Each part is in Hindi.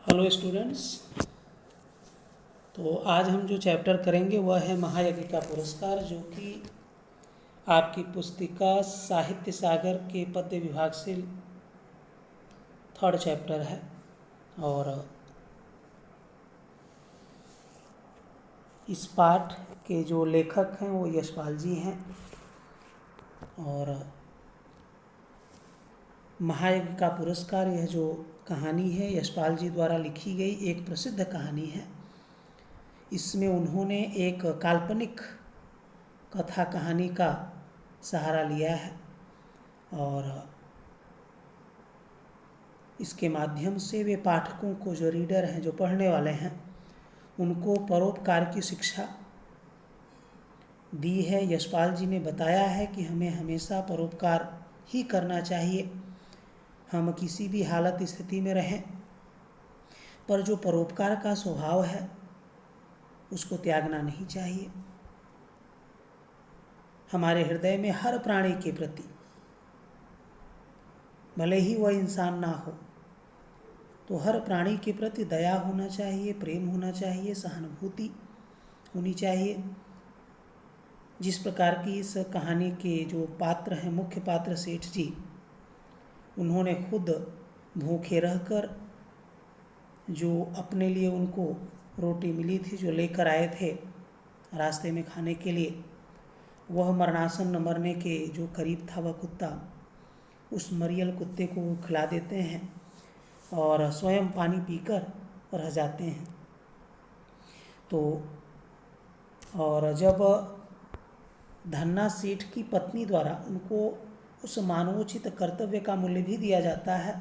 Hello students. तो आज हम जो चैप्टर करेंगे वह है महायज्ञ का पुरस्कार, जो कि आपकी पुस्तिका साहित्य सागर के पद्य विभाग से थर्ड चैप्टर है। और इस पाठ के जो लेखक हैं वो यशपाल जी हैं। और महायज्ञ का पुरस्कार, यह जो कहानी है यशपाल जी द्वारा लिखी गई एक प्रसिद्ध कहानी है। इसमें उन्होंने एक काल्पनिक कथा कहानी का सहारा लिया है और इसके माध्यम से वे पाठकों को, जो रीडर हैं, जो पढ़ने वाले हैं, उनको परोपकार की शिक्षा दी है। यशपाल जी ने बताया है कि हमें हमेशा परोपकार ही करना चाहिए, हम किसी भी हालत स्थिति में रहें, पर जो परोपकार का स्वभाव है उसको त्यागना नहीं चाहिए। हमारे हृदय में हर प्राणी के प्रति, भले ही वह इंसान ना हो, तो हर प्राणी के प्रति दया होना चाहिए, प्रेम होना चाहिए, सहानुभूति होनी चाहिए। जिस प्रकार की इस कहानी के जो पात्र हैं, मुख्य पात्र सेठ जी, उन्होंने खुद भूखे रहकर जो अपने लिए उनको रोटी मिली थी, जो लेकर आए थे रास्ते में खाने के लिए, वह मरणासन मरने के जो करीब था वह कुत्ता, उस मरियल कुत्ते को वो खिला देते हैं और स्वयं पानी पीकर रह जाते हैं। तो और जब धन्ना सेठ की पत्नी द्वारा उनको उस मानवोचित कर्तव्य का मूल्य भी दिया जाता है,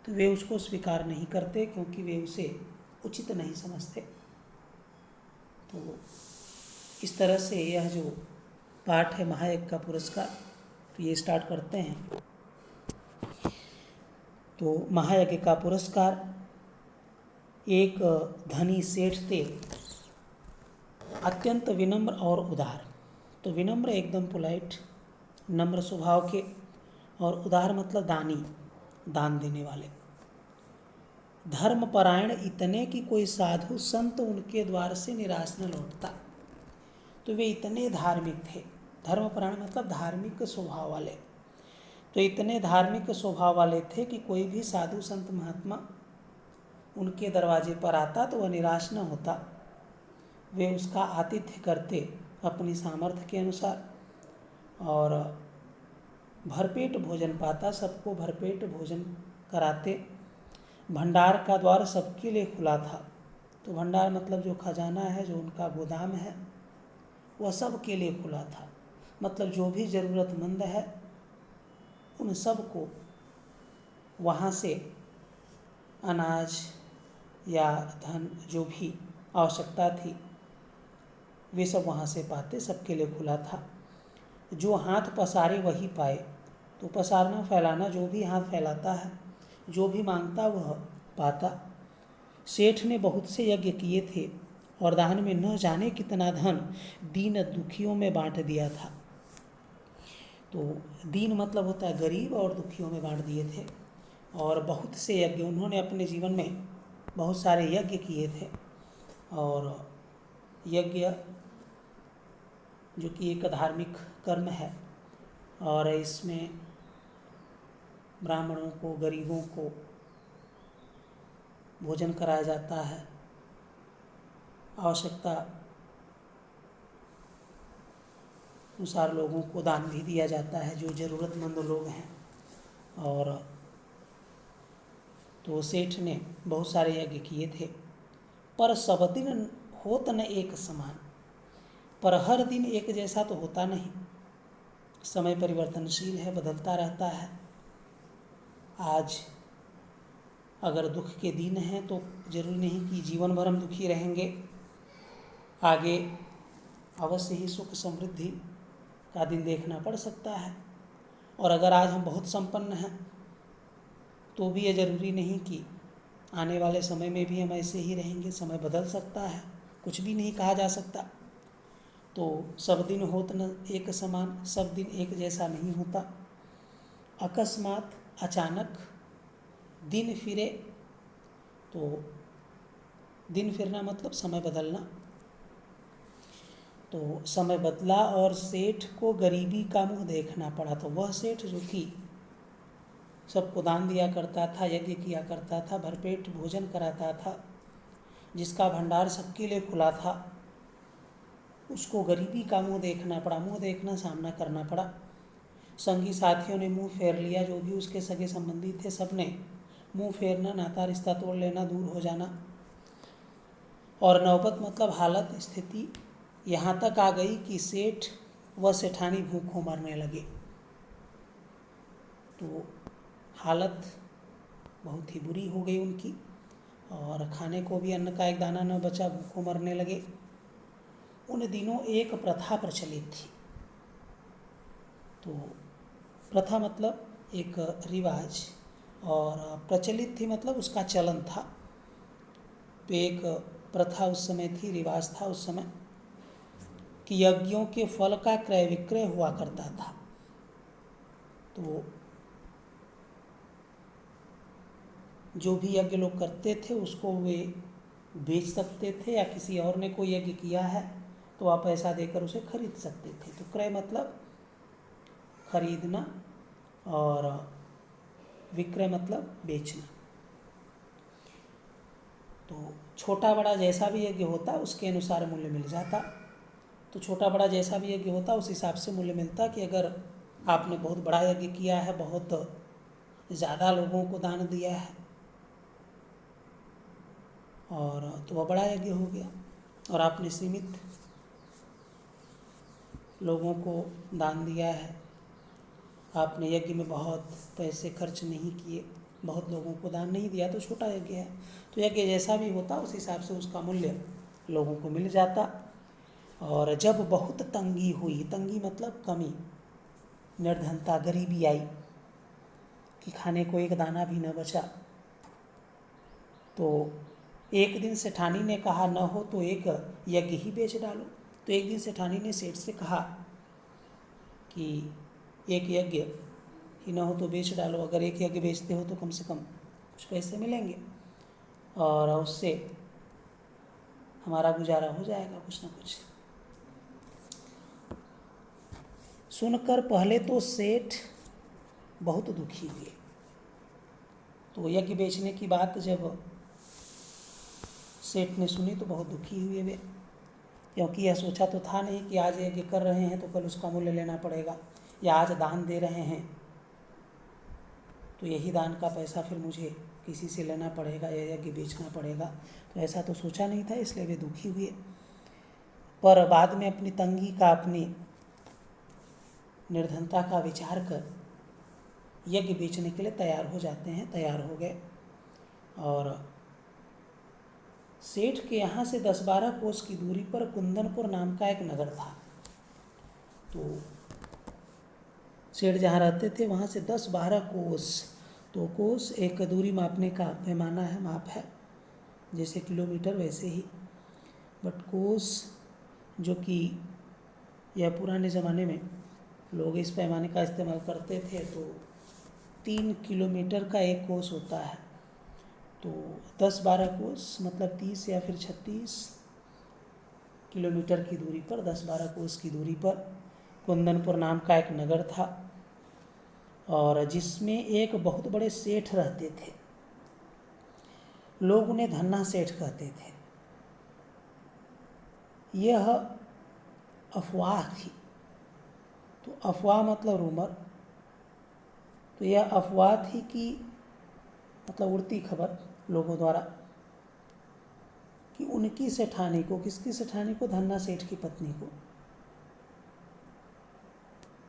तो वे उसको स्वीकार नहीं करते, क्योंकि वे उसे उचित नहीं समझते। तो इस तरह से यह जो पाठ है महायज्ञ का पुरस्कार, तो ये स्टार्ट करते हैं। तो महायज्ञ का पुरस्कार, एक धनी सेठ थे, अत्यंत विनम्र और उदार। तो विनम्र एकदम पोलाइट, नम्र स्वभाव के, और उदार मतलब दानी, दान देने वाले। धर्मपरायण इतने कि कोई साधु संत उनके द्वार से निराश न लौटता। तो वे इतने धार्मिक थे, धर्मपरायण मतलब धार्मिक स्वभाव वाले। तो इतने धार्मिक स्वभाव वाले थे कि कोई भी साधु संत महात्मा उनके दरवाजे पर आता तो वह निराश न होता। वे उसका आतिथ्य करते अपनी सामर्थ्य के अनुसार, और भरपेट भोजन पाता, सबको भरपेट भोजन कराते। भंडार का द्वार सबके लिए खुला था। तो भंडार मतलब जो खजाना है, जो उनका गोदाम है, वह सबके लिए खुला था। मतलब जो भी ज़रूरतमंद है उन सबको वहाँ से अनाज या धन, जो भी आवश्यकता थी, वे सब वहाँ से पाते, सबके लिए खुला था। जो हाथ पसारे वही पाए। तो पसारना, फैलाना, जो भी हाथ फैलाता है, जो भी मांगता वह पाता। सेठ ने बहुत से यज्ञ किए थे और दान में न जाने कितना धन दीन दुखियों में बांट दिया था। तो दीन मतलब होता है गरीब, और दुखियों में बांट दिए थे। और बहुत से यज्ञ उन्होंने अपने जीवन में, बहुत सारे यज्ञ किए थे। और यज्ञ जो कि एक धार्मिक कर्म है, और इसमें ब्राह्मणों को, गरीबों को भोजन कराया जाता है। आवश्यकता अनुसार लोगों को दान भी दिया जाता है, जो ज़रूरतमंद लोग हैं। और तो सेठ ने बहुत सारे यज्ञ किए थे। पर सब दिन होत न एक समान, पर हर दिन एक जैसा तो होता नहीं। समय परिवर्तनशील है, बदलता रहता है। आज अगर दुख के दिन हैं तो जरूरी नहीं कि जीवन भर हम दुखी रहेंगे। आगे अवश्य ही सुख समृद्धि का दिन देखना पड़ सकता है। और अगर आज हम बहुत संपन्न हैं तो भी ये जरूरी नहीं कि आने वाले समय में भी हम ऐसे ही रहेंगे। समय बदल सकता है, कुछ भी नहीं कहा जा सकता। तो सब दिन होत न एक समान, सब दिन एक जैसा नहीं होता। अकस्मात, अचानक दिन फिरे तो दिन फिरना मतलब समय बदलना। तो समय बदला और सेठ को गरीबी का मुंह देखना पड़ा। तो वह सेठ जो कि सबको दान दिया करता था, यज्ञ किया करता था, भरपेट भोजन कराता था, जिसका भंडार सबके लिए खुला था, उसको गरीबी का मुंह देखना पड़ा, मुंह देखना सामना करना पड़ा। संगी साथियों ने मुंह फेर लिया, जो भी उसके सगे संबंधी थे सब ने मुंह फेरना, नाता रिश्ता तोड़ लेना, दूर हो जाना। और नौबत मतलब हालत, स्थिति यहाँ तक आ गई कि सेठ व सेठानी भूखों मरने लगे। तो हालत बहुत ही बुरी हो गई उनकी, और खाने को भी अन्न का एक दाना न बचा, भूखों मरने लगे। उन दिनों एक प्रथा प्रचलित थी। तो प्रथा मतलब एक रिवाज, और प्रचलित थी मतलब उसका चलन था। तो एक प्रथा उस समय थी, रिवाज था उस समय, कि यज्ञों के फल का क्रय विक्रय हुआ करता था। तो जो भी यज्ञ लोग करते थे उसको वे बेच सकते थे, या किसी और ने कोई यज्ञ किया है तो आप पैसा देकर उसे खरीद सकते थे। तो क्रय मतलब खरीदना, और विक्रय मतलब बेचना। तो छोटा बड़ा जैसा भी यज्ञ होता उसके अनुसार मूल्य मिल जाता। तो छोटा बड़ा जैसा भी यज्ञ होता उस हिसाब से मूल्य मिलता, कि अगर आपने बहुत बड़ा यज्ञ किया है, बहुत ज़्यादा लोगों को दान दिया है, और तो वह बड़ा यज्ञ हो गया। और आपने सीमित लोगों को दान दिया है, आपने यज्ञ में बहुत पैसे खर्च नहीं किए, बहुत लोगों को दान नहीं दिया, तो छोटा यज्ञ है। तो यज्ञ जैसा भी होता उस हिसाब से उसका मूल्य लोगों को मिल जाता। और जब बहुत तंगी हुई, तंगी मतलब कमी, निर्धनता, गरीबी आई कि खाने को एक दाना भी न बचा, तो एक दिन सेठानी ने कहा, न हो तो एक यज्ञ ही बेच डालो। तो एक दिन सेठानी ने सेठ से कहा कि एक यज्ञ ही न हो तो बेच डालो, अगर एक यज्ञ बेचते हो तो कम से कम कुछ पैसे मिलेंगे, और उससे हमारा गुजारा हो जाएगा कुछ न कुछ। सुनकर पहले तो सेठ बहुत दुखी हुए। तो यज्ञ बेचने की बात जब सेठ ने सुनी तो बहुत दुखी हुए वे, क्योंकि यह सोचा तो था नहीं कि आज यज्ञ कर रहे हैं तो कल उसका मूल्य लेना पड़ेगा, या आज दान दे रहे हैं तो यही दान का पैसा फिर मुझे किसी से लेना पड़ेगा या यज्ञ बेचना पड़ेगा। तो ऐसा तो सोचा नहीं था, इसलिए वे दुखी हुए। पर बाद में अपनी तंगी का, अपनी निर्धनता का विचार कर यज्ञ बेचने के लिए तैयार हो जाते हैं। तैयार हो गए, और सेठ के यहाँ से 10-12 कोस की दूरी पर कुंदनपुर नाम का एक नगर था। तो सेठ जहाँ रहते थे वहाँ से 10-12 कोस, तो कोस एक दूरी मापने का पैमाना है, माप है, जैसे किलोमीटर वैसे ही, बट कोस जो कि यह पुराने ज़माने में लोग इस पैमाने का इस्तेमाल करते थे। तो 3 किलोमीटर का एक कोस होता है। तो 10-12 कोस मतलब 30 या फिर 36 किलोमीटर की दूरी पर, 10-12 कोस की दूरी पर कुंदनपुर नाम का एक नगर था, और जिसमें एक बहुत बड़े सेठ रहते थे। लोग उन्हें धन्ना सेठ कहते थे। यह अफवाह थी। तो अफवाह मतलब रूमर। तो यह अफवाह थी कि मतलब उड़ती खबर लोगों द्वारा, कि उनकी सेठानी को, किसकी सेठानी को, धन्ना सेठ की पत्नी को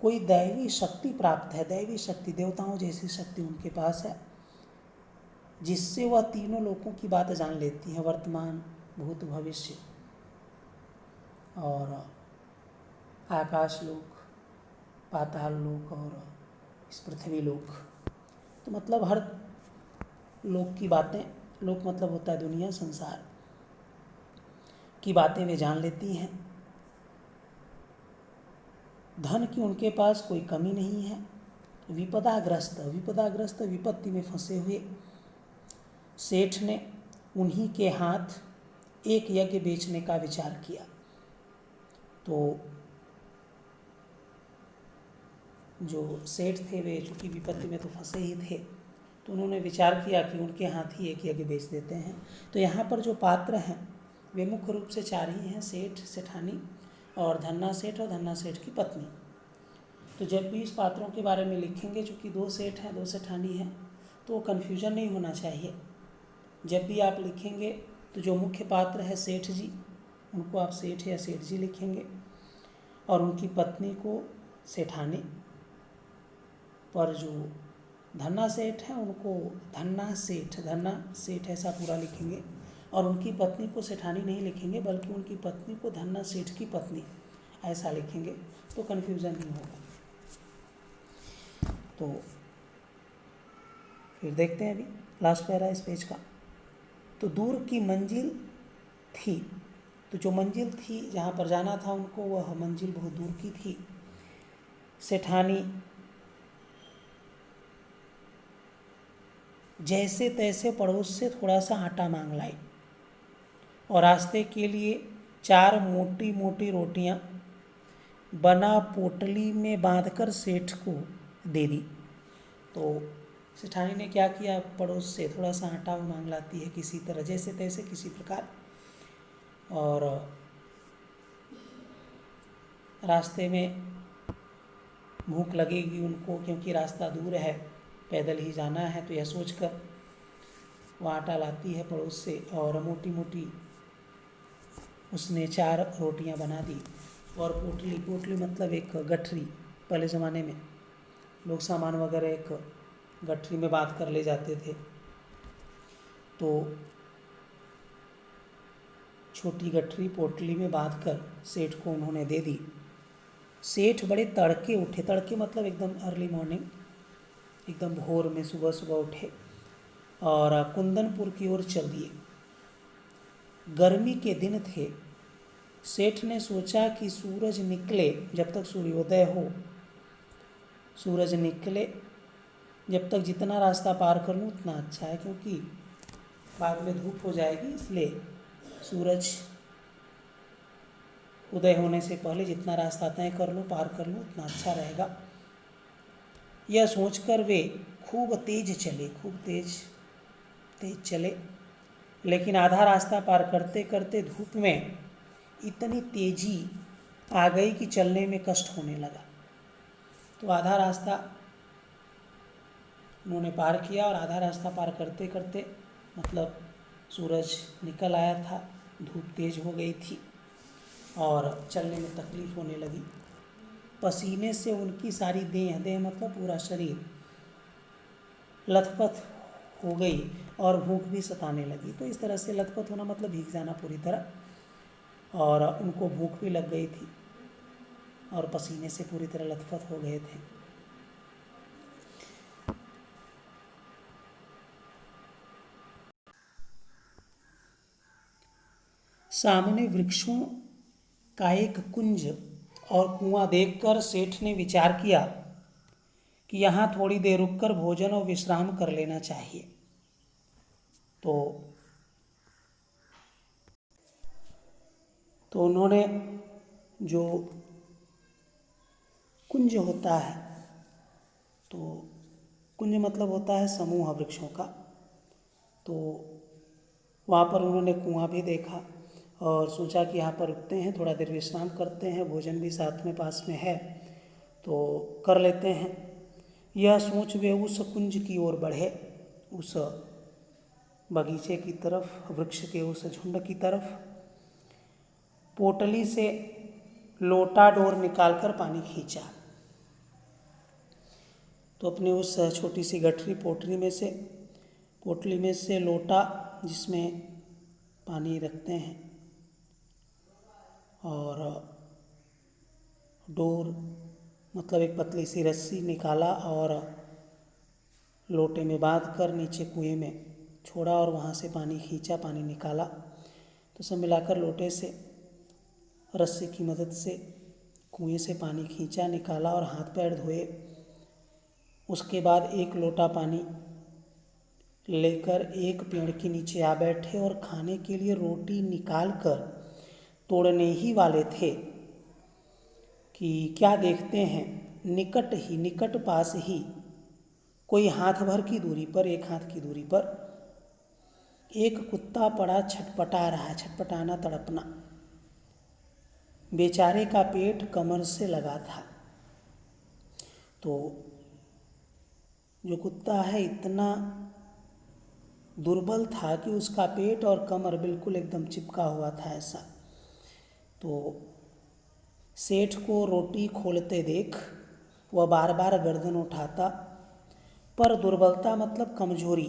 कोई दैवी शक्ति प्राप्त है, दैवी शक्ति, देवताओं जैसी शक्ति उनके पास है, जिससे वह तीनों लोगों की बात जान लेती है, वर्तमान, भूत, भविष्य और आकाश लोक, पाताल लोक और इस पृथ्वी लोक। तो मतलब हर लोक की बातें, लोक मतलब होता है दुनिया, संसार की बातें वे जान लेती हैं। धन की उनके पास कोई कमी नहीं है। विपदाग्रस्त विपत्ति में फंसे हुए सेठ ने उन्हीं के हाथ एक यज्ञ बेचने का विचार किया। तो जो सेठ थे वे चूँकि विपत्ति में तो फंसे ही थे, तो उन्होंने विचार किया कि उनके हाथ ही एक यज्ञ बेच देते हैं। तो यहाँ पर जो पात्र हैं वे मुख्य रूप से 4 ही हैं, सेठ, सेठानी और धन्ना सेठ की पत्नी। तो जब भी इस पात्रों के बारे में लिखेंगे, चूँकि 2 सेठ हैं 2 सेठानी हैं, तो कन्फ्यूजन नहीं होना चाहिए। जब भी आप लिखेंगे तो जो मुख्य पात्र है सेठ जी, उनको आप सेठ या सेठ जी लिखेंगे, और उनकी पत्नी को सेठानी, पर जो धन्ना सेठ है उनको धन्ना सेठ ऐसा पूरा लिखेंगे, और उनकी पत्नी को सेठानी नहीं लिखेंगे बल्कि उनकी पत्नी को धन्ना सेठ की पत्नी ऐसा लिखेंगे, तो कन्फ्यूज़न नहीं होगा। तो फिर देखते हैं अभी लास्ट पैरा इस पेज का। तो दूर की मंजिल थी, तो जो मंजिल थी जहाँ पर जाना था उनको, वह मंजिल बहुत दूर की थी। सेठानी जैसे तैसे पड़ोस से थोड़ा सा आटा मांग लाई और रास्ते के लिए 4 मोटी मोटी रोटियां बना पोटली में बांधकर सेठ को दे दी। तो सेठानी ने क्या किया, पड़ोस से थोड़ा सा आटा मांग लाती है किसी तरह, जैसे तैसे किसी प्रकार, और रास्ते में भूख लगेगी उनको क्योंकि रास्ता दूर है, पैदल ही जाना है, तो यह सोचकर वो आटा लाती है पड़ोस से और मोटी मोटी उसने 4 रोटियां बना दी। और पोटली मतलब एक गठरी, पहले ज़माने में लोग सामान वगैरह एक गठरी में बांध कर ले जाते थे, तो छोटी गठरी पोटली में बांध कर सेठ को उन्होंने दे दी। सेठ बड़े तड़के उठे, तड़के मतलब एकदम अर्ली मॉर्निंग, एकदम भोर में सुबह सुबह उठे और कुंदनपुर की ओर चल दिए। गर्मी के दिन थे। सेठ ने सोचा कि सूरज निकले, जब तक सूर्योदय हो, सूरज निकले जब तक जितना रास्ता पार कर लूँ उतना अच्छा है, क्योंकि बाद में धूप हो जाएगी, इसलिए सूरज उदय होने से पहले जितना रास्ता तय कर लूँ, पार कर लूँ, उतना अच्छा रहेगा। यह सोचकर वे खूब तेज चले, लेकिन आधा रास्ता पार करते करते धूप में इतनी तेजी आ गई कि चलने में कष्ट होने लगा। तो आधा रास्ता उन्होंने पार किया और आधा रास्ता पार करते करते, मतलब सूरज निकल आया था, धूप तेज हो गई थी और चलने में तकलीफ होने लगी। पसीने से उनकी सारी देह मतलब पूरा शरीर लथपथ हो गई और भूख भी सताने लगी। तो इस तरह से लथपथ होना मतलब भीग जाना पूरी तरह, और उनको भूख भी लग गई थी और पसीने से पूरी तरह लथपथ हो गए थे। सामने वृक्षों का एक कुंज और कुआं देखकर सेठ ने विचार किया कि यहाँ थोड़ी देर रुककर भोजन और विश्राम कर लेना चाहिए। तो उन्होंने जो कुंज होता है, तो कुंज मतलब होता है समूह वृक्षों का, तो वहाँ पर उन्होंने कुआं भी देखा और सोचा कि यहाँ पर रुकते हैं, थोड़ा देर विश्राम करते हैं, भोजन भी साथ में पास में है तो कर लेते हैं। यह सोच वे उस कुंज की ओर बढ़े, उस बगीचे की तरफ, वृक्ष के उस झुंड की तरफ। पोटली से लोटा डोर निकालकर पानी खींचा। तो अपने उस छोटी सी गठरी पोटली में से लोटा, जिसमें पानी रखते हैं, और डोर मतलब एक पतली सी रस्सी निकाला और लोटे में बांधकर नीचे कुएं में छोड़ा और वहाँ से पानी खींचा, पानी निकाला। तो सब मिलाकर लोटे से, रस्सी की मदद से कुएं से पानी खींचा, निकाला और हाथ पैर धोए। उसके बाद 1 लोटा पानी लेकर एक पेड़ के नीचे आ बैठे और खाने के लिए रोटी निकाल कर तोड़ने ही वाले थे कि क्या देखते हैं, निकट पास ही कोई हाथ भर की दूरी पर, एक हाथ की दूरी पर एक कुत्ता पड़ा छटपटा रहा है। छटपटाना, तड़पना। बेचारे का पेट कमर से लगा था। तो जो कुत्ता है इतना दुर्बल था कि उसका पेट और कमर बिल्कुल एकदम चिपका हुआ था ऐसा। तो सेठ को रोटी खोलते देख वह बार बार गर्दन उठाता, पर दुर्बलता मतलब कमजोरी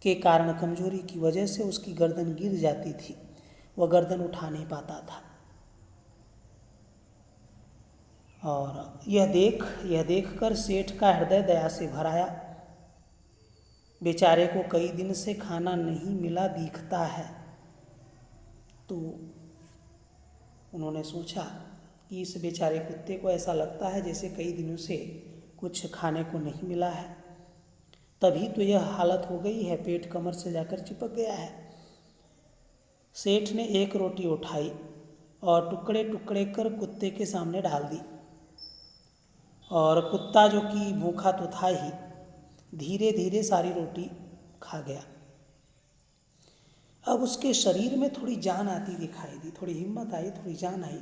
के कारण, कमजोरी की वजह से उसकी गर्दन गिर जाती थी, वह गर्दन उठा नहीं पाता था। और यह देख कर सेठ का हृदय दया से भर आया। बेचारे को कई दिन से खाना नहीं मिला दिखता है। तो उन्होंने सोचा कि इस बेचारे कुत्ते को ऐसा लगता है जैसे कई दिनों से कुछ खाने को नहीं मिला है, तभी तो यह हालत हो गई है, पेट कमर से जाकर चिपक गया है। सेठ ने एक रोटी उठाई और टुकड़े टुकड़े कर कुत्ते के सामने डाल दी, और कुत्ता जो कि भूखा तो था ही, धीरे धीरे सारी रोटी खा गया। अब उसके शरीर में थोड़ी जान आती दिखाई दी, थोड़ी हिम्मत आई, थोड़ी जान आई।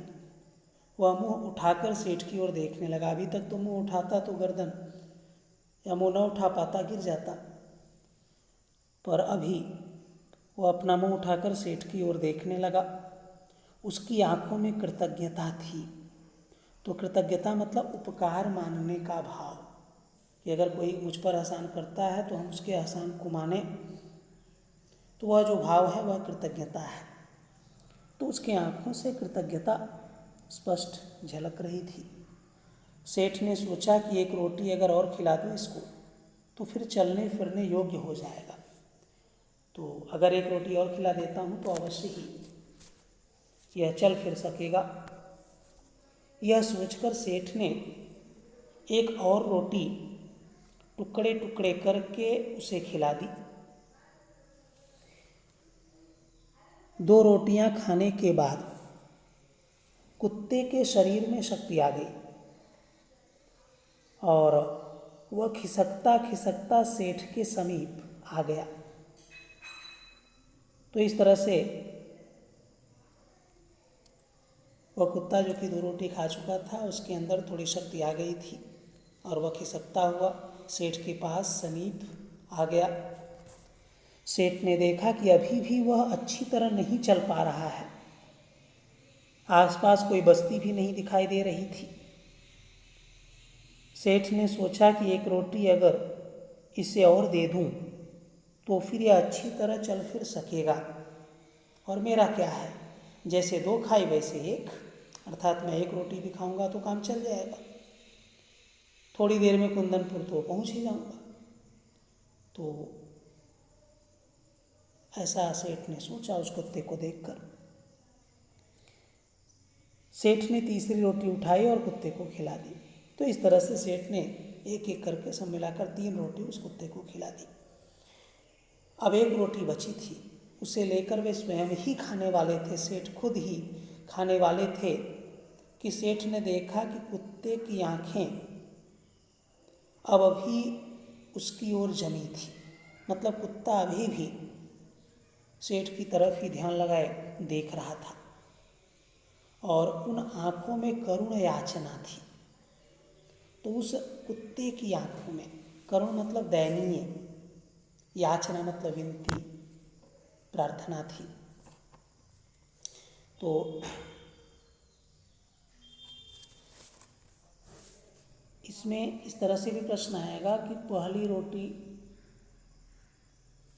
वह मुंह उठाकर सेठ की ओर देखने लगा। अभी तक तो मुंह उठाता तो गर्दन, या मुंह न उठा पाता गिर जाता, पर अभी वो अपना मुंह उठाकर सेठ की ओर देखने लगा। उसकी आंखों में कृतज्ञता थी। तो कृतज्ञता मतलब उपकार मानने का भाव, कि अगर कोई मुझ पर एहसान करता है तो हम उसके एहसान को माने, तो वह जो भाव है वह कृतज्ञता है। तो उसकी आंखों से कृतज्ञता स्पष्ट झलक रही थी। सेठ ने सोचा कि एक रोटी अगर और खिला दूं इसको तो फिर चलने फिरने योग्य हो जाएगा। तो अगर एक रोटी और खिला देता हूं तो अवश्य ही यह चल फिर सकेगा। यह सोचकर सेठ ने एक और रोटी टुकड़े टुकड़े करके उसे खिला दी। 2 रोटियां खाने के बाद कुत्ते के शरीर में शक्ति आ गई और वह खिसकता खिसकता सेठ के समीप आ गया। तो इस तरह से वह कुत्ता जो कि 2 रोटी खा चुका था, उसके अंदर थोड़ी शक्ति आ गई थी और वह खिसकता हुआ सेठ के पास समीप आ गया। सेठ ने देखा कि अभी भी वह अच्छी तरह नहीं चल पा रहा है। आसपास कोई बस्ती भी नहीं दिखाई दे रही थी। सेठ ने सोचा कि एक रोटी अगर इसे और दे दूं तो फिर यह अच्छी तरह चल फिर सकेगा, और मेरा क्या है, जैसे 2 खाई वैसे 1, अर्थात मैं 1 रोटी भी खाऊंगा तो काम चल जाएगा, थोड़ी देर में कुंदनपुर तो पहुंच ही जाऊंगा। तो ऐसा सेठ ने सोचा उस कुत्ते को देखकर। सेठ ने तीसरी रोटी उठाई और कुत्ते को खिला दी। तो इस तरह से सेठ ने एक एक करके सब मिलाकर 3 रोटी उस कुत्ते को खिला दी। अब 1 रोटी बची थी, उसे लेकर वे स्वयं ही खाने वाले थे, सेठ खुद ही खाने वाले थे कि सेठ ने देखा कि कुत्ते की आंखें अब अभी उसकी ओर जमी थी। मतलब कुत्ता अभी भी सेठ की तरफ ही ध्यान लगाए देख रहा था, और उन आँखों में करुण याचना थी। तो उस कुत्ते की आँखों में करुण मतलब दयनीय, याचना मतलब विनती, प्रार्थना थी। तो इसमें इस तरह से भी प्रश्न आएगा कि पहली रोटी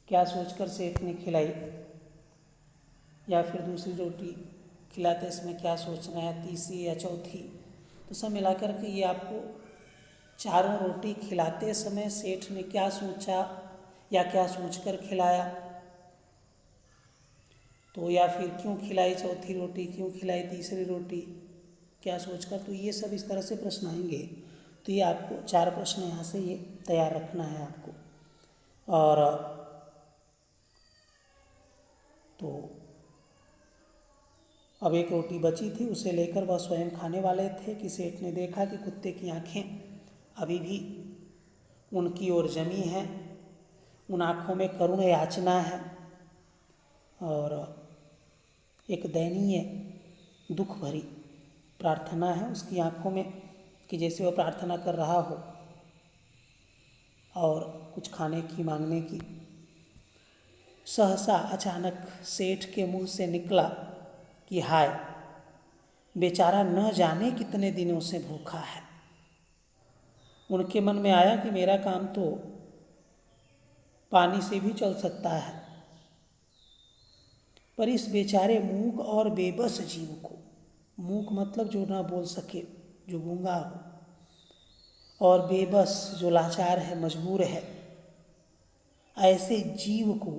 क्या सोचकर सेठ ने खिलाई, या फिर दूसरी रोटी खिलाते इसमें क्या सोचना है, तीसरी या चौथी। तो सब मिलाकर के ये आपको चारों रोटी खिलाते समय सेठ ने क्या सोचा या क्या सोचकर खिलाया, तो या फिर क्यों खिलाई चौथी रोटी, क्यों खिलाई तीसरी रोटी, क्या सोचकर, तो ये सब इस तरह से प्रश्न आएंगे। तो ये आपको 4 प्रश्न यहाँ से ये तैयार रखना है आपको। और तो अब एक रोटी बची थी, उसे लेकर वह स्वयं खाने वाले थे कि सेठ ने देखा कि कुत्ते की आंखें अभी भी उनकी ओर जमी हैं, उन आँखों में करुण याचना है और एक दयनीय दुख भरी प्रार्थना है उसकी आँखों में, कि जैसे वह प्रार्थना कर रहा हो और कुछ खाने की मांगने की। सहसा अचानक सेठ के मुंह से निकला कि हाय, बेचारा न जाने कितने दिनों से भूखा है। उनके मन में आया कि मेरा काम तो पानी से भी चल सकता है, पर इस बेचारे मूक और बेबस जीव को, मूक मतलब जो ना बोल सके, जो गूंगा हो, और बेबस जो लाचार है, मजबूर है, ऐसे जीव को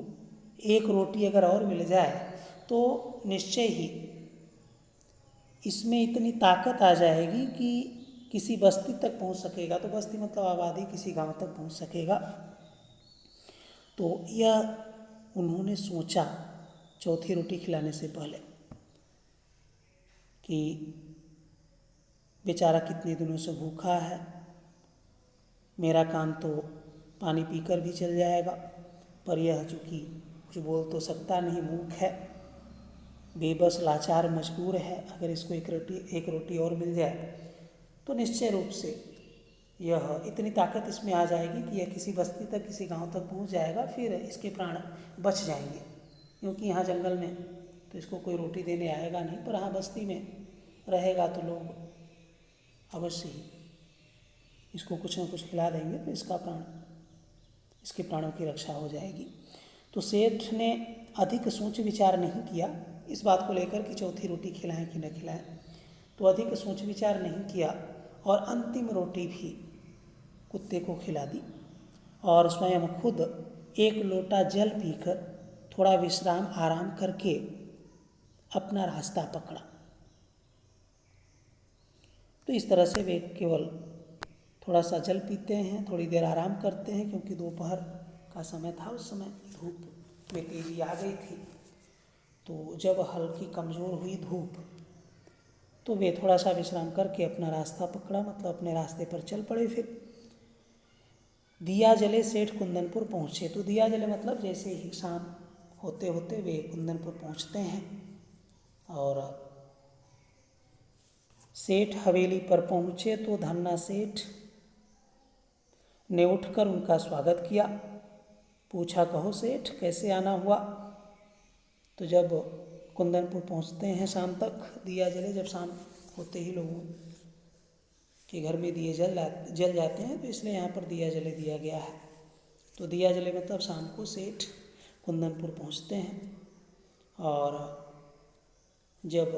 एक रोटी अगर और मिल जाए तो निश्चय ही इसमें इतनी ताकत आ जाएगी कि किसी बस्ती तक पहुंच सकेगा। तो बस्ती मतलब आबादी, किसी गांव तक पहुंच सकेगा। तो यह उन्होंने सोचा चौथी रोटी खिलाने से पहले कि बेचारा कितने दिनों से भूखा है, मेरा काम तो पानी पीकर भी चल जाएगा, पर यह चूँकि कुछ बोल तो सकता नहीं, मूक है, बेबस, लाचार, मजबूर है, अगर इसको एक रोटी और मिल जाए तो निश्चय रूप से यह इतनी ताकत इसमें आ जाएगी कि यह किसी बस्ती तक, किसी गांव तक पहुंच जाएगा, फिर इसके प्राण बच जाएंगे। क्योंकि यहाँ जंगल में तो इसको कोई रोटी देने आएगा नहीं, पर हाँ बस्ती में रहेगा तो लोग अवश्य ही इसको कुछ न कुछ खिला देंगे, तो इसके प्राणों की रक्षा हो जाएगी। तो सेठ ने अधिक सोच विचार नहीं किया इस बात को लेकर कि चौथी रोटी खिलाएं कि न खिलाएं, तो अधिक सोच विचार नहीं किया और अंतिम रोटी भी कुत्ते को खिला दी और स्वयं खुद एक लोटा जल पीकर थोड़ा विश्राम आराम करके अपना रास्ता पकड़ा। तो इस तरह से वे केवल थोड़ा सा जल पीते हैं, थोड़ी देर आराम करते हैं, क्योंकि दोपहर का समय था, उस समय धूप में तेजी आ गई थी। तो जब हल्की कमज़ोर हुई धूप तो वे थोड़ा सा विश्राम करके अपना रास्ता पकड़ा, मतलब अपने रास्ते पर चल पड़े। फिर दिया जले सेठ कुंदनपुर पहुँचे। तो दिया जले मतलब जैसे ही शाम होते होते वे कुंदनपुर पहुँचते हैं और सेठ हवेली पर पहुँचे तो धन्ना सेठ ने उठकर उनका स्वागत किया। पूछा, कहो सेठ, कैसे आना हुआ? तो जब कुंदनपुर पहुँचते हैं शाम तक, दिया जले, जब शाम होते ही लोगों के घर में दिए जल जाते हैं, तो इसलिए यहाँ पर दिया जले दिया गया है। तो दिया जले मतलब शाम को सेठ कुंदनपुर पहुँचते हैं और जब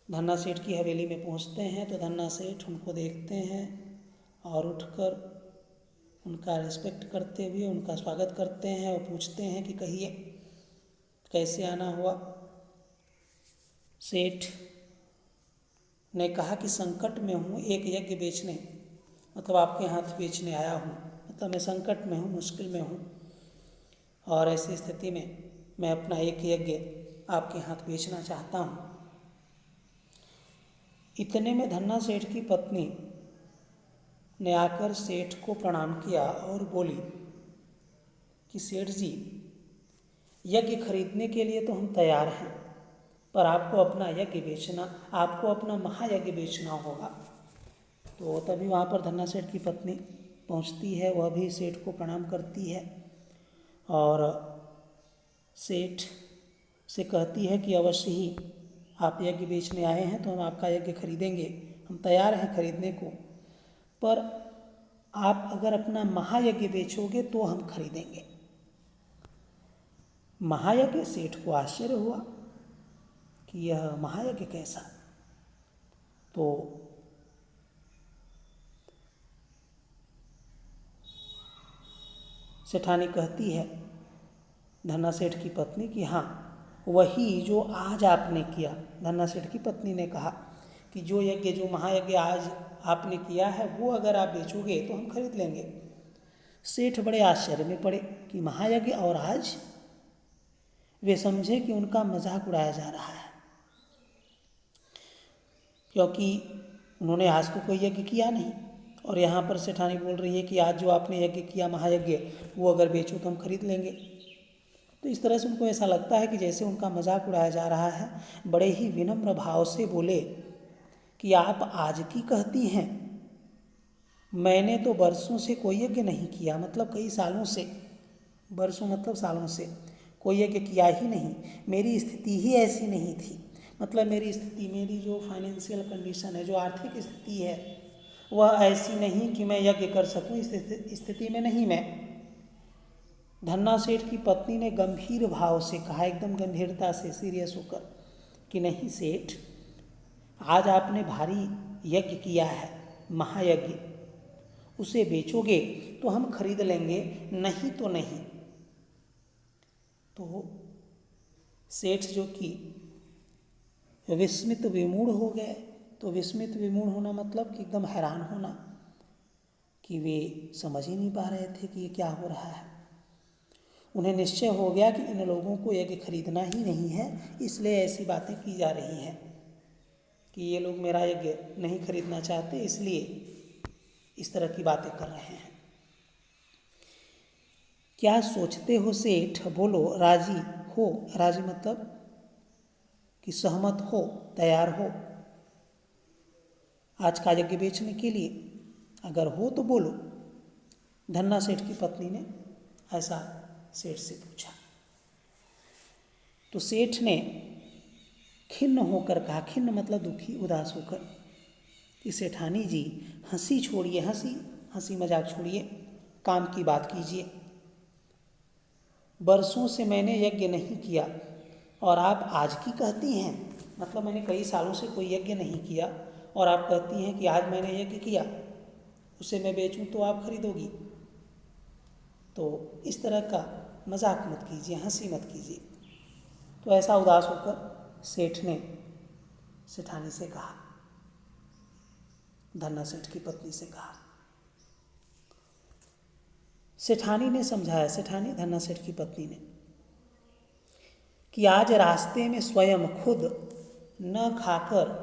धन्ना सेठ की हवेली में पहुँचते हैं तो धन्ना सेठ उनको देखते हैं और उठकर उनका रिस्पेक्ट करते हुए उनका स्वागत करते हैं और पूछते हैं कि कहिए कैसे आना हुआ? सेठ ने कहा कि संकट में हूँ, एक यज्ञ बेचने, मतलब आपके हाथ बेचने आया हूँ, मतलब मैं संकट में हूँ, मुश्किल में हूँ और ऐसी स्थिति में मैं अपना एक यज्ञ आपके हाथ बेचना चाहता हूँ। इतने में धन्ना सेठ की पत्नी ने आकर सेठ को प्रणाम किया और बोली कि सेठ जी, यज्ञ खरीदने के लिए तो हम तैयार हैं, पर आपको अपना यज्ञ बेचना, आपको अपना महायज्ञ बेचना होगा। तो तभी वहाँ पर धन्ना सेठ की पत्नी पहुँचती है, वह भी सेठ को प्रणाम करती है और सेठ से कहती है कि अवश्य ही आप यज्ञ बेचने आए हैं तो हम आपका यज्ञ खरीदेंगे, हम तैयार हैं खरीदने को, पर आप अगर अपना महायज्ञ बेचोगे तो हम खरीदेंगे। महायज्ञ? सेठ को आश्चर्य हुआ कि यह महायज्ञ कैसा? तो सेठानी कहती है धन्ना सेठ की पत्नी कि हाँ, वही जो आज आपने किया। धन्ना सेठ की पत्नी ने कहा कि जो यज्ञ, जो महायज्ञ आज आपने किया है, वो अगर आप बेचोगे तो हम खरीद लेंगे। सेठ बड़े आश्चर्य में पड़े कि महायज्ञ, और आज? वे समझे कि उनका मजाक उड़ाया जा रहा है, क्योंकि उन्होंने आज तो कोई यज्ञ किया नहीं, और यहाँ पर सेठानी बोल रही है कि आज जो आपने यज्ञ किया महायज्ञ, वो अगर बेचो तो हम खरीद लेंगे। तो इस तरह से उनको ऐसा लगता है कि जैसे उनका मजाक उड़ाया जा रहा है। बड़े ही विनम्र भाव से बोले कि आप आज की कहती हैं, मैंने तो बरसों से कोई यज्ञ नहीं किया, मतलब कई सालों से, बरसों मतलब सालों से कोई यज्ञ किया ही नहीं। मेरी स्थिति ही ऐसी नहीं थी, मतलब मेरी स्थिति, मेरी जो फाइनेंशियल कंडीशन है, जो आर्थिक स्थिति है, वह ऐसी नहीं कि मैं यज्ञ कर सकूं। इस स्थिति में नहीं मैं। धन्ना सेठ की पत्नी ने गंभीर भाव से कहा, एकदम गंभीरता से, सीरियस होकर, कि नहीं सेठ, आज आपने भारी यज्ञ किया है, महायज्ञ, उसे बेचोगे तो हम खरीद लेंगे, नहीं तो नहीं। तो सेठ जो कि विस्मित विमूढ़ हो गए। तो विस्मित विमूढ़ होना मतलब कि एकदम हैरान होना, कि वे समझ ही नहीं पा रहे थे कि ये क्या हो रहा है। उन्हें निश्चय हो गया कि इन लोगों को यज्ञ खरीदना ही नहीं है, इसलिए ऐसी बातें की जा रही हैं कि ये लोग मेरा यज्ञ नहीं खरीदना चाहते, इसलिए इस तरह की बातें कर रहे हैं। क्या सोचते हो सेठ, बोलो, राजी हो? राजी मतलब कि सहमत हो, तैयार हो आज का यज्ञ बेचने के लिए? अगर हो तो बोलो। धन्ना सेठ की पत्नी ने ऐसा सेठ से पूछा। तो सेठ ने खिन्न होकर कहा, खिन्न मतलब दुखी, उदास होकर, कि सेठानी जी, हंसी छोड़िए, हंसी मजाक छोड़िए, काम की बात कीजिए। बरसों से मैंने यज्ञ नहीं किया और आप आज की कहती हैं, मतलब मैंने कई सालों से कोई यज्ञ नहीं किया और आप कहती हैं कि आज मैंने यज्ञ किया, उसे मैं बेचूं तो आप खरीदोगी। तो इस तरह का मजाक मत कीजिए, हंसी मत कीजिए। तो ऐसा उदास होकर सेठ ने सेठानी से कहा, धन्ना सेठ की पत्नी से कहा। सेठानी ने समझाया, सेठानी धन्ना सेठ की पत्नी ने, कि आज रास्ते में स्वयं खुद न खाकर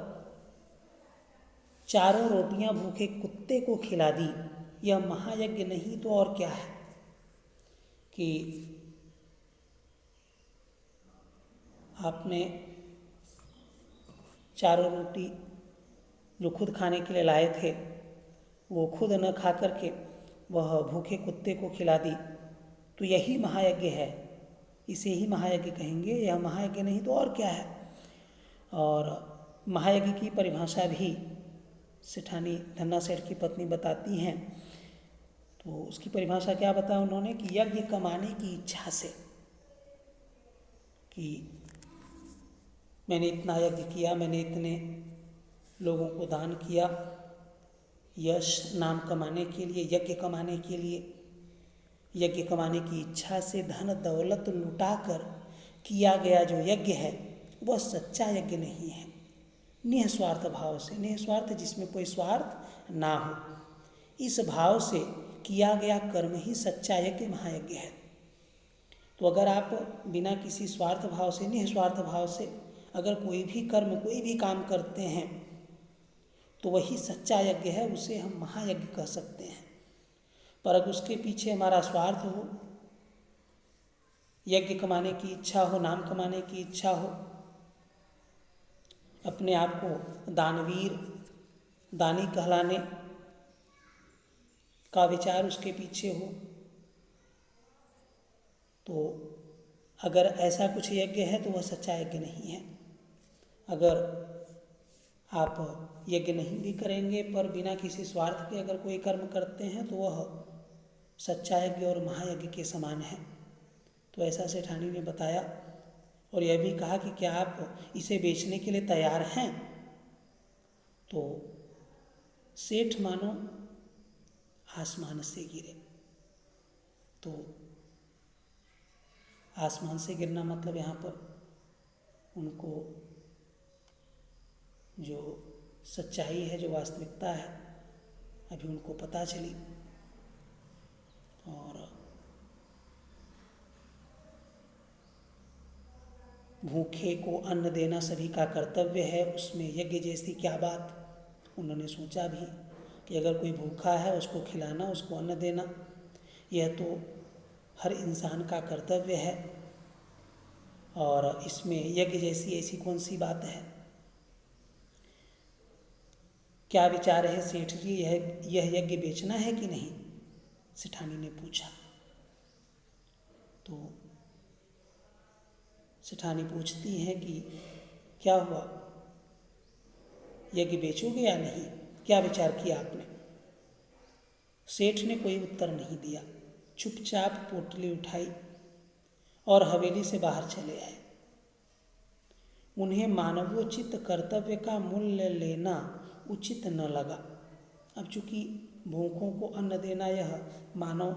4 रोटियां भूखे कुत्ते को खिला दी, यह महायज्ञ नहीं तो और क्या है। कि आपने 4 रोटी जो खुद खाने के लिए लाए थे, वो खुद न खा करके वह भूखे कुत्ते को खिला दी, तो यही महायज्ञ है, इसे ही महायज्ञ कहेंगे। यह महायज्ञ नहीं तो और क्या है। और महायज्ञ की परिभाषा भी सेठानी धन्ना सेठ की पत्नी बताती हैं। तो उसकी परिभाषा क्या बताया उन्होंने, कि यज्ञ कमाने की इच्छा से, कि मैंने इतना यज्ञ किया, मैंने इतने लोगों को दान किया, यश नाम कमाने के लिए, यज्ञ कमाने के लिए, यज्ञ कमाने की इच्छा से धन दौलत लुटाकर किया गया जो यज्ञ है, वह सच्चा यज्ञ नहीं है। निस्वार्थ भाव से, निस्वार्थ जिसमें कोई स्वार्थ ना हो, इस भाव से किया गया कर्म ही सच्चा यज्ञ, महायज्ञ है। तो अगर आप बिना किसी स्वार्थ भाव से, निस्वार्थ भाव से अगर कोई भी कर्म, कोई भी काम करते हैं, तो वही सच्चा यज्ञ है, उसे हम महायज्ञ कह सकते हैं। पर अगर उसके पीछे हमारा स्वार्थ हो, यज्ञ कमाने की इच्छा हो, नाम कमाने की इच्छा हो, अपने आप को दानवीर, दानी कहलाने का विचार उसके पीछे हो, तो अगर ऐसा कुछ यज्ञ है तो वह सच्चा यज्ञ नहीं है। अगर आप यज्ञ नहीं भी करेंगे पर बिना किसी स्वार्थ के अगर कोई कर्म करते हैं, तो वह सच्चा यज्ञ और महायज्ञ के समान है। तो ऐसा सेठानी ने बताया और यह भी कहा कि क्या आप इसे बेचने के लिए तैयार हैं। तो सेठ मानो आसमान से गिरे। तो आसमान से गिरना मतलब यहाँ पर उनको जो सच्चाई है, जो वास्तविकता है, अभी उनको पता चली। भूखे को अन्न देना सभी का कर्तव्य है, उसमें यज्ञ जैसी क्या बात। उन्होंने सोचा भी कि अगर कोई भूखा है उसको खिलाना, उसको अन्न देना, यह तो हर इंसान का कर्तव्य है, और इसमें यज्ञ जैसी ऐसी कौन सी बात है। क्या विचार है सेठ जी, यह यज्ञ बेचना है कि नहीं, सेठानी ने पूछा। तो सेठानी पूछती हैं कि क्या हुआ, यज्ञ बेचोगे या नहीं, क्या विचार किया आपने। सेठ ने कोई उत्तर नहीं दिया, चुपचाप पोटली उठाई और हवेली से बाहर चले आए। उन्हें मानवोचित कर्तव्य का मूल्य लेना उचित न लगा। अब चूंकि भूखों को अन्न देना यह मानव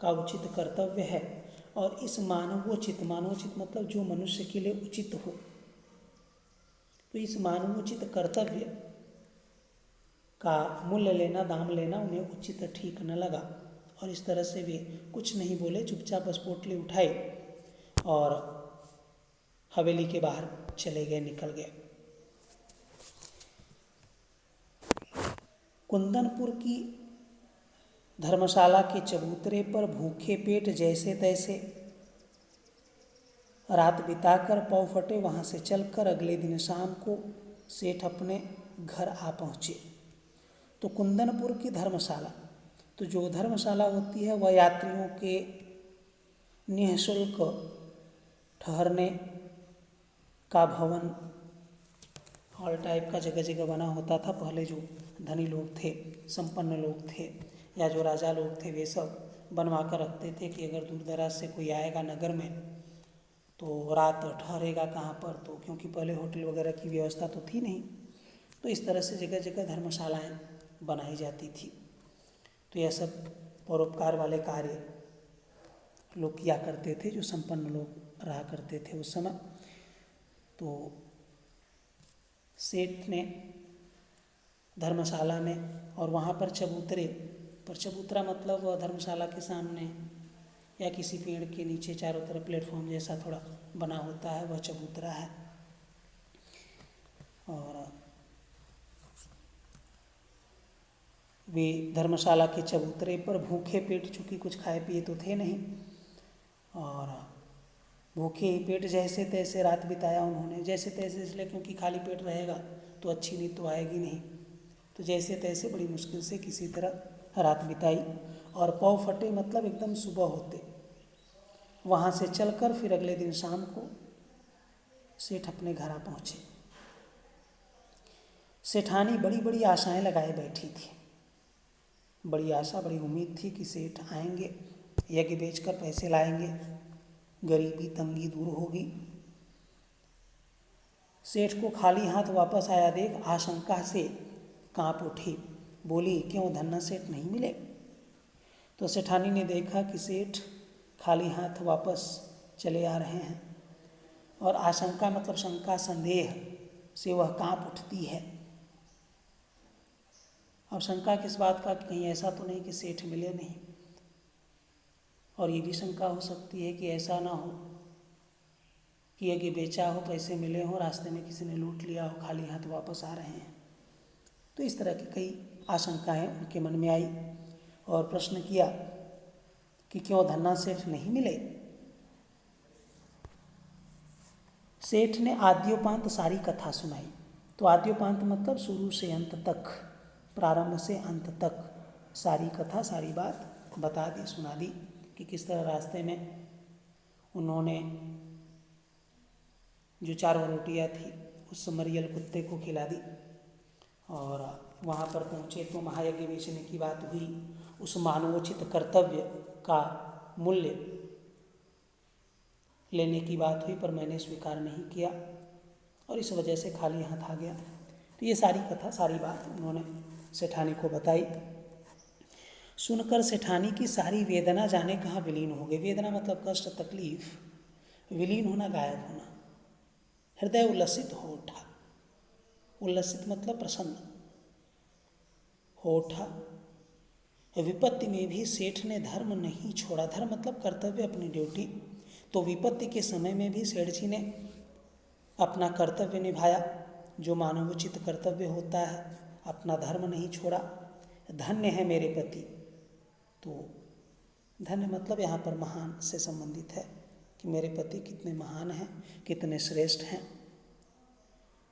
का उचित कर्तव्य है, और इस मानवोचित मतलब जो मनुष्य के लिए उचित हो, तो इस मानवोचित कर्तव्य का मूल्य लेना, दाम लेना उन्हें उचित ठीक न लगा, और इस तरह से वे कुछ नहीं बोले, चुपचाप बस पोटली उठाई और हवेली के बाहर चले गए, निकल गए। कुंदनपुर की धर्मशाला के चबूतरे पर भूखे पेट जैसे तैसे रात बिताकर पौ फटे वहाँ से चलकर अगले दिन शाम को सेठ अपने घर आ पहुँचे। तो कुंदनपुर की धर्मशाला, तो जो धर्मशाला होती है वह यात्रियों के निःशुल्क ठहरने का भवन, हॉल टाइप का जगह जगह बना होता था। पहले जो धनी लोग थे, संपन्न लोग थे, या जो राजा लोग थे, वे सब बनवा कर रखते थे कि अगर दूर दराज से कोई आएगा नगर में तो रात ठहरेगा कहाँ पर, तो क्योंकि पहले होटल वगैरह की व्यवस्था तो थी नहीं, तो इस तरह से जगह जगह धर्मशालाएँ बनाई जाती थी। तो यह सब परोपकार वाले कार्य लोग किया करते थे, जो संपन्न लोग रहा करते थे उस समय। तो सेठ ने धर्मशाला में, और वहाँ पर चबूतरे पर, चबूतरा मतलब धर्मशाला के सामने या किसी पेड़ के नीचे चारों तरफ प्लेटफॉर्म जैसा थोड़ा बना होता है, वह चबूतरा है। और वे धर्मशाला के चबूतरे पर भूखे पेट, चूँकि कुछ खाए पिए तो थे नहीं, और भूखे ही पेट जैसे तैसे रात बिताया उन्होंने। जैसे तैसे इसलिए क्योंकि खाली पेट रहेगा तो अच्छी नींद तो आएगी नहीं, तो जैसे तैसे बड़ी मुश्किल से किसी तरह रात बिताई। और पौ फटे मतलब एकदम सुबह होते वहाँ से चलकर फिर अगले दिन शाम को सेठ अपने घर आ पहुँचे। सेठानी बड़ी बड़ी आशाएं लगाए बैठी थी, बड़ी आशा, बड़ी उम्मीद थी कि सेठ आएंगे, यज्ञ बेचकर पैसे लाएंगे, गरीबी तंगी दूर होगी। सेठ को खाली हाथ वापस आया देख आशंका से कांप उठी, बोली क्यों धन्ना सेठ नहीं मिले। तो सेठानी ने देखा कि सेठ खाली हाथ वापस चले आ रहे हैं, और आशंका मतलब शंका, संदेह से वह कांप उठती है। अब शंका किस बात का, कहीं ऐसा तो नहीं कि सेठ मिले नहीं, और ये भी शंका हो सकती है कि ऐसा ना हो कि यज्ञ बेचा हो, पैसे मिले हों, रास्ते में किसी ने लूट लिया हो, खाली हाथ वापस आ रहे हैं। तो इस तरह की कई आशंकाएं उनके मन में आई, और प्रश्न किया कि क्यों धन्ना सेठ नहीं मिले। सेठ ने आद्योपांत सारी कथा सुनाई। तो आद्योपांत मतलब शुरू से अंत तक, प्रारंभ से अंत तक सारी कथा, सारी बात बता दी, सुना दी कि किस तरह रास्ते में उन्होंने जो 4 रोटियां थी उस मरियल कुत्ते को खिला दी, और वहाँ पर पहुँचे तो महायज्ञ बेचने की बात हुई। उस मानवोचित कर्तव्य का मूल्य लेने की बात हुई, पर मैंने स्वीकार नहीं किया और इस वजह से खाली हाथ आ गया। तो ये सारी कथा, सारी बात उन्होंने सेठानी को बताई। सुनकर सेठानी की सारी वेदना जाने कहाँ विलीन हो गई। वेदना मतलब कष्ट, तकलीफ, विलीन होना, गायब होना। हृदय उल्लसित हो उठा। उल्लसित मतलब प्रसन्न हो उठा। विपत्ति में भी सेठ ने धर्म नहीं छोड़ा। धर्म मतलब कर्तव्य, अपनी ड्यूटी। तो विपत्ति के समय में भी सेठ जी ने अपना कर्तव्य निभाया, जो मानवोचित कर्तव्य होता है, अपना धर्म नहीं छोड़ा। धन्य है मेरे पति। तो धन्य मतलब यहाँ पर महान से संबंधित है कि मेरे पति कितने महान हैं, कितने श्रेष्ठ हैं।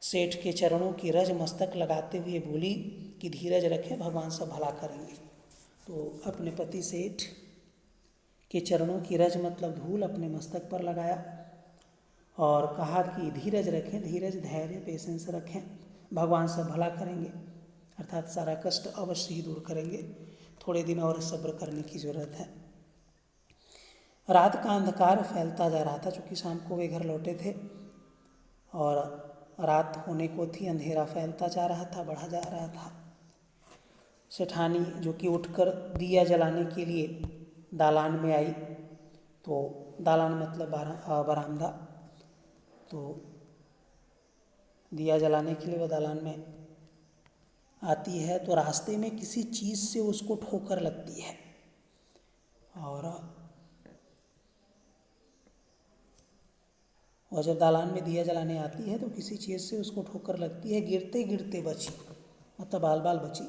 सेठ के चरणों की रज मस्तक लगाते हुए बोली कि धीरज रखें, भगवान सब भला करेंगे। तो अपने पति सेठ के चरणों की रज मतलब धूल अपने मस्तक पर लगाया और कहा कि धीरज रखें, धीरज, धैर्य, पेशेंस रखें, भगवान सब भला करेंगे, अर्थात सारा कष्ट अवश्य ही दूर करेंगे। थोड़े दिन और सब्र करने की ज़रूरत है। रात का अंधकार फैलता जा रहा था, चूँकि शाम को वे घर लौटे थे और रात होने को थी, अंधेरा फैलता जा रहा था, बढ़ा जा रहा था। सेठानी जो कि उठकर दिया जलाने के लिए दालान में आई, तो दालान मतलब बरामदा, तो दिया जलाने के लिए वो दालान में आती है तो रास्ते में किसी चीज़ से उसको ठोकर लगती है और जब दालान में दिया जलाने आती है तो किसी चीज़ से उसको ठोकर लगती है, गिरते गिरते बची, मतलब बाल बाल बची।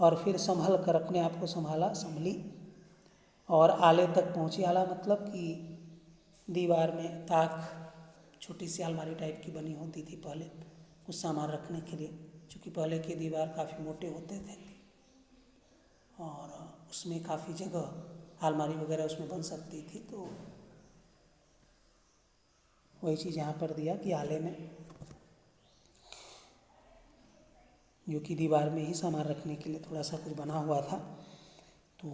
और फिर संभल कर अपने आप को संभली और आले तक पहुंची। आला मतलब कि दीवार में ताक, छोटी सी अलमारी टाइप की बनी होती थी पहले, कुछ सामान रखने के लिए, क्योंकि पहले के दीवार काफ़ी मोटे होते थे और उसमें काफ़ी जगह अलमारी वगैरह उसमें बन सकती थी। तो वही चीज़ यहाँ पर दिया कि आले में, जो कि दीवार में ही सामान रखने के लिए थोड़ा सा कुछ बना हुआ था। तो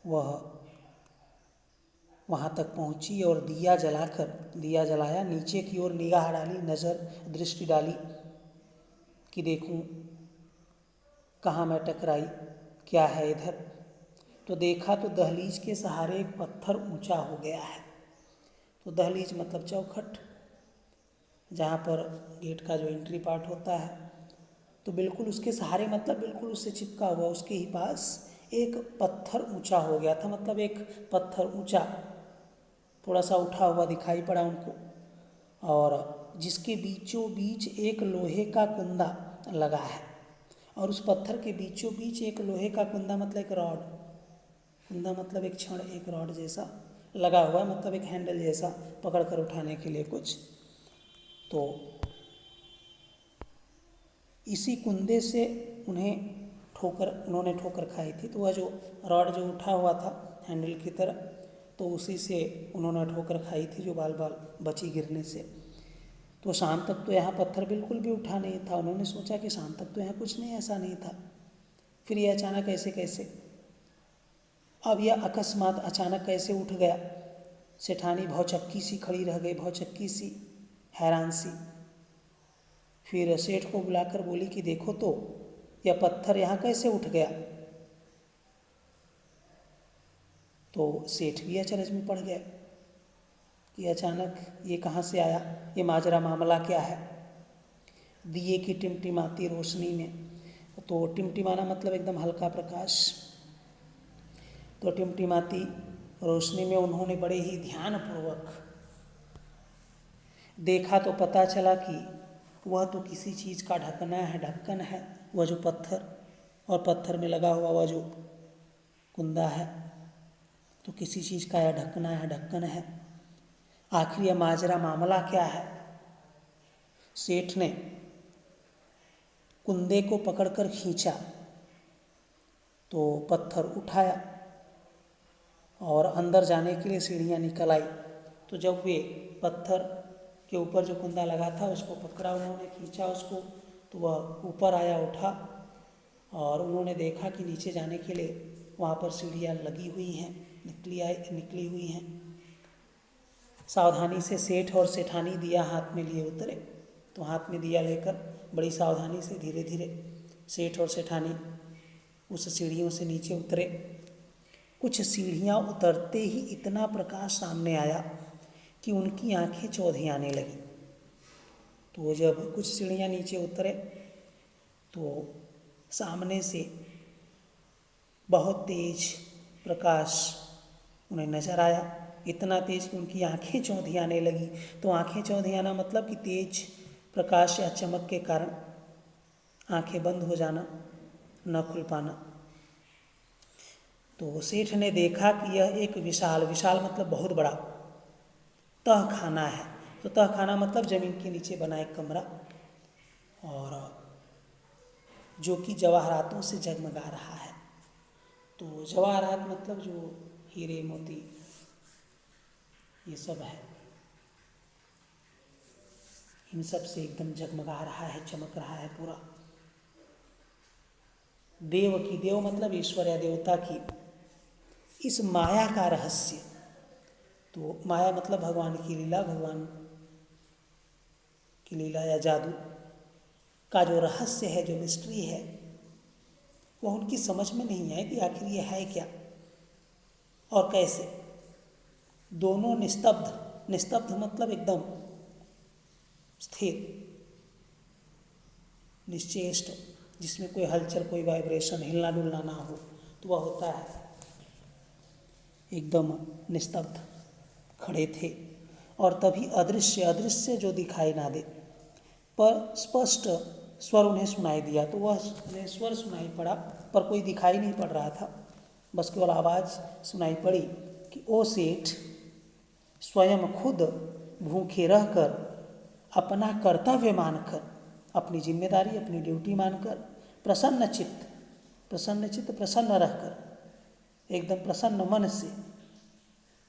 वह वहाँ तक पहुँची और दिया जलाया, नीचे की ओर निगाह डाली, दृष्टि डाली कि देखूं कहाँ मैं टकराई, क्या है इधर। तो देखा तो दहलीज के सहारे एक पत्थर ऊंचा हो गया है। तो दहलीज मतलब चौखट, जहाँ पर गेट का जो एंट्री पार्ट होता है, तो बिल्कुल उसके सहारे मतलब बिल्कुल उससे चिपका हुआ उसके ही पास एक पत्थर ऊंचा हो गया था। मतलब एक पत्थर ऊंचा थोड़ा सा उठा हुआ दिखाई पड़ा उनको, और जिसके बीचों बीच एक लोहे का कुंदा लगा है। और उस पत्थर के बीचों बीच एक लोहे का कुंदा मतलब एक रॉड, कुंदा मतलब एक छड़, एक रॉड जैसा लगा हुआ, मतलब एक हैंडल जैसा पकड़ कर उठाने के लिए कुछ। तो इसी कुंदे से उन्होंने ठोकर खाई थी। तो वह जो रॉड जो उठा हुआ था हैंडल की तरह, तो उसी से उन्होंने ठोकर खाई थी, जो बाल बाल बची गिरने से। तो शाम तक तो यहाँ पत्थर बिल्कुल भी उठा नहीं था। उन्होंने सोचा कि शाम तक तो यहाँ कुछ नहीं, ऐसा नहीं था, फिर ये अचानक कैसे अब यह अकस्मात अचानक कैसे उठ गया। सेठानी भौचक्की सी खड़ी रह गई, भौचक्की सी, हैरान सी। फिर सेठ को बुलाकर बोली कि देखो तो यह पत्थर यहाँ कैसे उठ गया। तो सेठ भी अचरज में पड़ गए कि अचानक ये कहाँ से आया, ये माजरा मामला क्या है। दिए की टिमटिमाती रोशनी में, तो टिमटिमाना मतलब एकदम हल्का प्रकाश, तो टिमटिमाती रोशनी में उन्होंने बड़े ही ध्यानपूर्वक देखा तो पता चला कि वह तो किसी चीज़ का ढक्कन है, वह जो पत्थर और पत्थर में लगा हुआ वह जो कुंदा है, तो किसी चीज़ का यह ढक्कन है। आखिर यह माजरा मामला क्या है। सेठ ने कुंदे को पकड़कर खींचा तो पत्थर उठाया और अंदर जाने के लिए सीढ़ियाँ निकल आई। तो जब वे पत्थर के ऊपर जो कुंदा लगा था उसको पकड़ा, उन्होंने खींचा उसको, तो वह ऊपर आया, उठा, और उन्होंने देखा कि नीचे जाने के लिए वहाँ पर सीढ़ियाँ लगी हुई हैं, निकली हुई हैं। सावधानी से सेठ और सेठानी दिया हाथ में लिए उतरे। तो हाथ में दिया लेकर बड़ी सावधानी से धीरे धीरे सेठ और सेठानी उस सीढ़ियों से नीचे उतरे। कुछ सीढ़ियाँ उतरते ही इतना प्रकाश सामने आया कि उनकी आंखें चौधी आने लगी। तो जब कुछ सीढ़ियाँ नीचे उतरे तो सामने से बहुत तेज प्रकाश उन्हें नजर आया इतना तेज कि उनकी आंखें चौंधियाने लगी। तो आंखें चौंधियाना मतलब कि तेज प्रकाश या चमक के कारण आंखें बंद हो जाना, न खुल पाना। तो सेठ ने देखा कि यह एक विशाल मतलब बहुत बड़ा तह खाना है। तो तह खाना मतलब जमीन के नीचे बना एक कमरा, और जो कि जवाहरातों से जगमगा रहा है। तो जवाहरात मतलब जो हीरे मोती ये सब है, इन सब से एकदम जगमगा रहा है, चमक रहा है पूरा। देव मतलब ईश्वर या देवता की इस माया का रहस्य। तो माया मतलब भगवान की लीला, भगवान की लीला या जादू का जो रहस्य है, जो मिस्ट्री है, वह उनकी समझ में नहीं आई कि आखिर ये है क्या और कैसे। दोनों निस्तब्ध मतलब एकदम स्थिर, निश्चेष्ट, जिसमें कोई हलचल, कोई वाइब्रेशन, हिलना डुलना ना हो, तो वह होता है एकदम निस्तब्ध खड़े थे। और तभी अदृश्य जो दिखाई ना दे पर स्पष्ट स्वर उन्हें सुनाई दिया। तो वह उन्हें स्वर सुनाई पड़ा पर कोई दिखाई नहीं पड़ रहा था, बस केवल आवाज़ सुनाई पड़ी कि ओ सेठ, स्वयं खुद भूखे रहकर अपना कर्तव्य मानकर, अपनी जिम्मेदारी, अपनी ड्यूटी मानकर प्रसन्न प्रसन्न रहकर, एकदम प्रसन्न मन से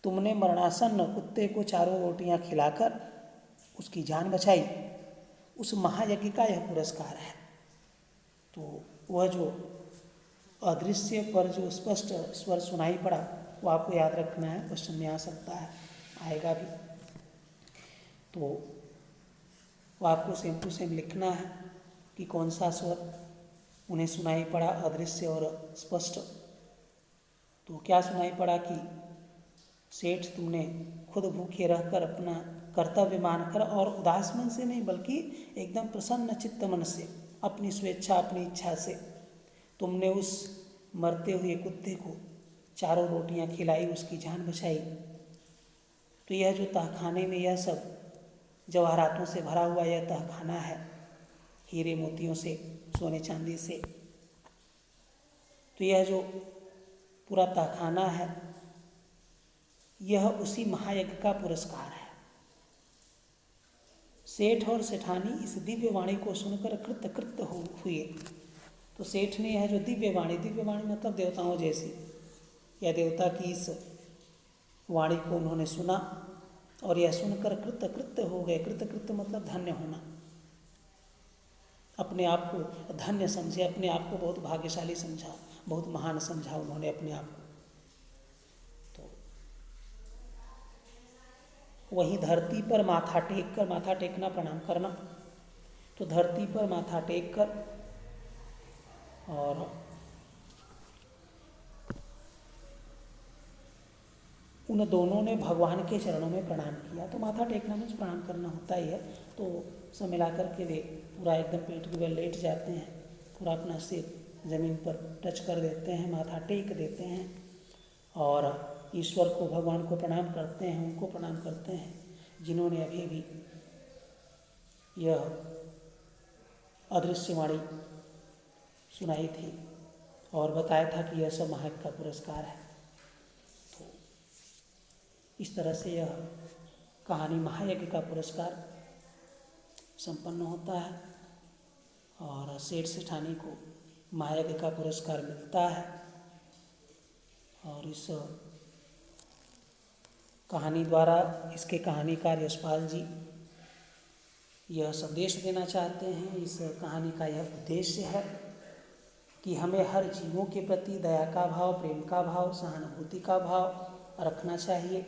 तुमने मरणासन्न कुत्ते को 4 रोटियां खिलाकर उसकी जान बचाई। उस महायज्ञ का यह पुरस्कार है। तो वह जो अदृश्य पर जो स्पष्ट स्वर सुनाई पड़ा, वो आपको याद रखना है, क्वेश्चन में आ सकता है, आएगा भी। तो वो आपको सेम टू सेम लिखना है कि कौन सा स्वर उन्हें सुनाई पड़ा, अदृश्य और स्पष्ट। तो क्या सुनाई पड़ा कि सेठ, तुमने खुद भूखे रहकर अपना कर्तव्य मानकर और उदास मन से नहीं बल्कि एकदम प्रसन्न चित्त मन से, अपनी स्वेच्छा, अपनी इच्छा से तुमने उस मरते हुए कुत्ते को 4 रोटियां खिलाई, उसकी जान बचाई। तो यह जो तहखाने में यह सब जवाहरातों से भरा हुआ यह तहखाना है, हीरे मोतियों से, सोने चांदी से, तो यह जो पूरा तहखाना है, यह उसी महायज्ञ का पुरस्कार है। सेठ और सेठानी इस दिव्य वाणी को सुनकर कृत हुए। तो सेठ ने यह जो दिव्य वाणी मतलब देवताओं जैसी, या देवता की इस वाणी को उन्होंने सुना और यह सुनकर कृत हो गए। कृत मतलब धन्य होना, अपने आप को धन्य समझे, अपने आप को बहुत भाग्यशाली समझा, बहुत महान समझा उन्होंने अपने आप को। तो वहीं धरती पर माथा टेकना प्रणाम करना। तो धरती पर माथा टेक कर और उन दोनों ने भगवान के चरणों में प्रणाम किया। तो माथा टेकना में प्रणाम करना होता ही है। तो सब मिला करके वे पूरा एकदम पेट के बल लेट जाते हैं, पूरा अपना सिर ज़मीन पर टच कर देते हैं, माथा टेक देते हैं और ईश्वर को, भगवान को प्रणाम करते हैं, उनको प्रणाम करते हैं जिन्होंने अभी भी यह अदृश्यवाणी सुनाई थी और बताया था कि यह सब महायज्ञ का पुरस्कार है। तो इस तरह से यह कहानी महायज्ञ का पुरस्कार संपन्न होता है और सेठ सेठानी को महायज्ञ का पुरस्कार मिलता है। और इस कहानी द्वारा इसके कहानीकार यशपाल जी यह संदेश देना चाहते हैं। इस कहानी का यह उद्देश्य है कि हमें हर जीवों के प्रति दया का भाव, प्रेम का भाव, सहानुभूति का भाव रखना चाहिए।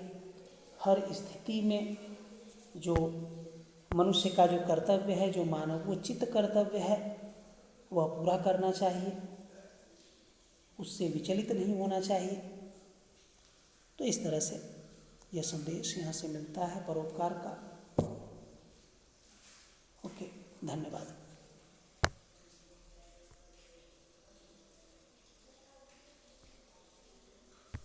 हर स्थिति में जो मनुष्य का जो कर्तव्य है, जो मानवोचित कर्तव्य है, वह पूरा करना चाहिए, उससे विचलित नहीं होना चाहिए। तो इस तरह से यह संदेश यहाँ से मिलता है परोपकार का। ओके, धन्यवाद।